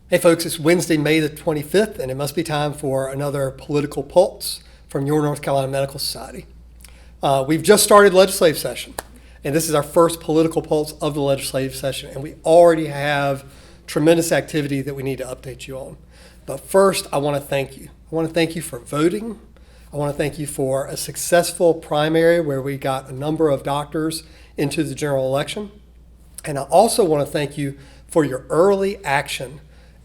Hey folks, it's Wednesday, May the 25th, and it must be time for another political pulse from your North Carolina Medical Society. We've just started legislative session, and this is our first political pulse of the legislative session, and we already have tremendous activity that we need to update you on. But first, I want to thank you. I want to thank you for voting. I want to thank you for a successful primary where we got a number of doctors into the general election. And I also want to thank you for your early action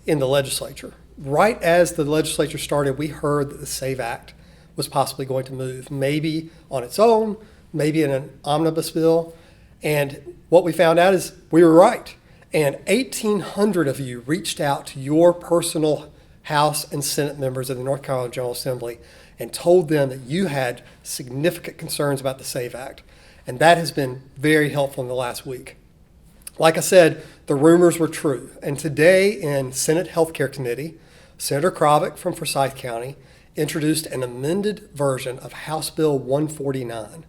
in the legislature. Right as the legislature started, we heard that the SAVE Act was possibly going to move, maybe on its own, maybe in an omnibus bill. And what we found out is we were right. And 1,800 of you reached out to your personal House and Senate members of the North Carolina General Assembly and told them that you had significant concerns about the SAVE Act. And that has been very helpful in the last week. Like I said, the rumors were true. And today in Senate Healthcare Committee, Senator Krawiec from Forsyth County introduced an amended version of House Bill 149.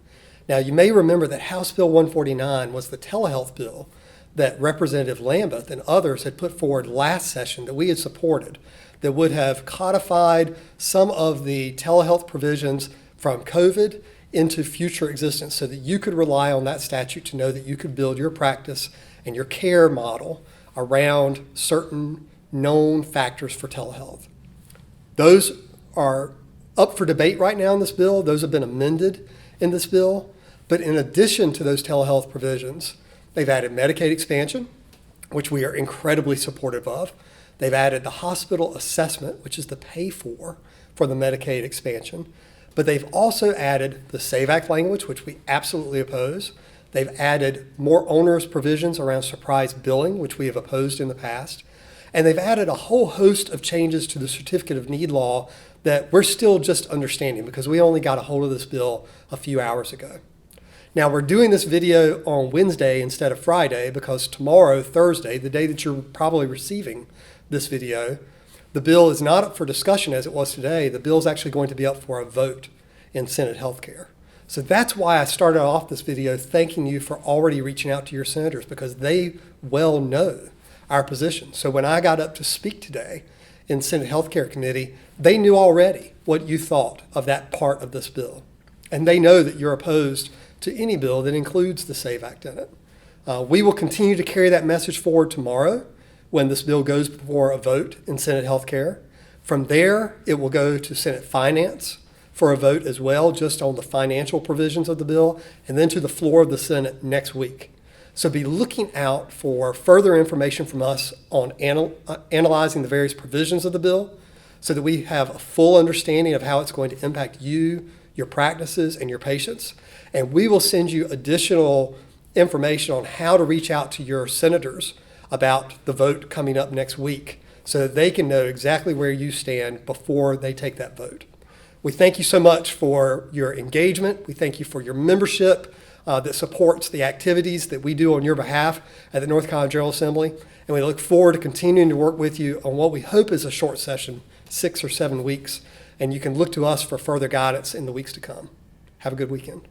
Now, you may remember that House Bill 149 was the telehealth bill that Representative Lambeth and others had put forward last session that we had supported, that would have codified some of the telehealth provisions from COVID into future existence so that you could rely on that statute to know that you could build your practice and your care model around certain known factors for telehealth. Those are up for debate right now in this bill. Those have been amended in this bill. But in addition to those telehealth provisions, they've added Medicaid Expansion, which we are incredibly supportive of. They've added the hospital assessment, which is the pay for the Medicaid Expansion. But they've also added the SAVE Act language, which we absolutely oppose. They've added more onerous provisions around surprise billing, which we have opposed in the past. And they've added a whole host of changes to the Certificate of Need law that we're still just understanding because we only got a hold of this bill a few hours ago. Now, we're doing this video on Wednesday instead of Friday because tomorrow, Thursday, the day that you're probably receiving this video, the bill is not up for discussion as it was today. The bill is actually going to be up for a vote in Senate Healthcare. So that's why I started off this video thanking you for already reaching out to your senators because they well know our position. So when I got up to speak today in Senate Healthcare Committee, they knew already what you thought of that part of this bill. And they know that you're opposed to any bill that includes the SAVE Act in it. We will continue to carry that message forward tomorrow when this bill goes before a vote in Senate Healthcare. From there, it will go to Senate Finance for a vote as well, just on the financial provisions of the bill, and then to the floor of the Senate next week. So be looking out for further information from us on analyzing the various provisions of the bill so that we have a full understanding of how it's going to impact you, your practices, and your patients. And we will send you additional information on how to reach out to your senators about the vote coming up next week so that they can know exactly where you stand before they take that vote. We thank you so much for your engagement. We thank you for your membership that supports the activities that we do on your behalf at the North Carolina General Assembly. And we look forward to continuing to work with you on what we hope is a short session, 6 or 7 weeks. And you can look to us for further guidance in the weeks to come. Have a good weekend.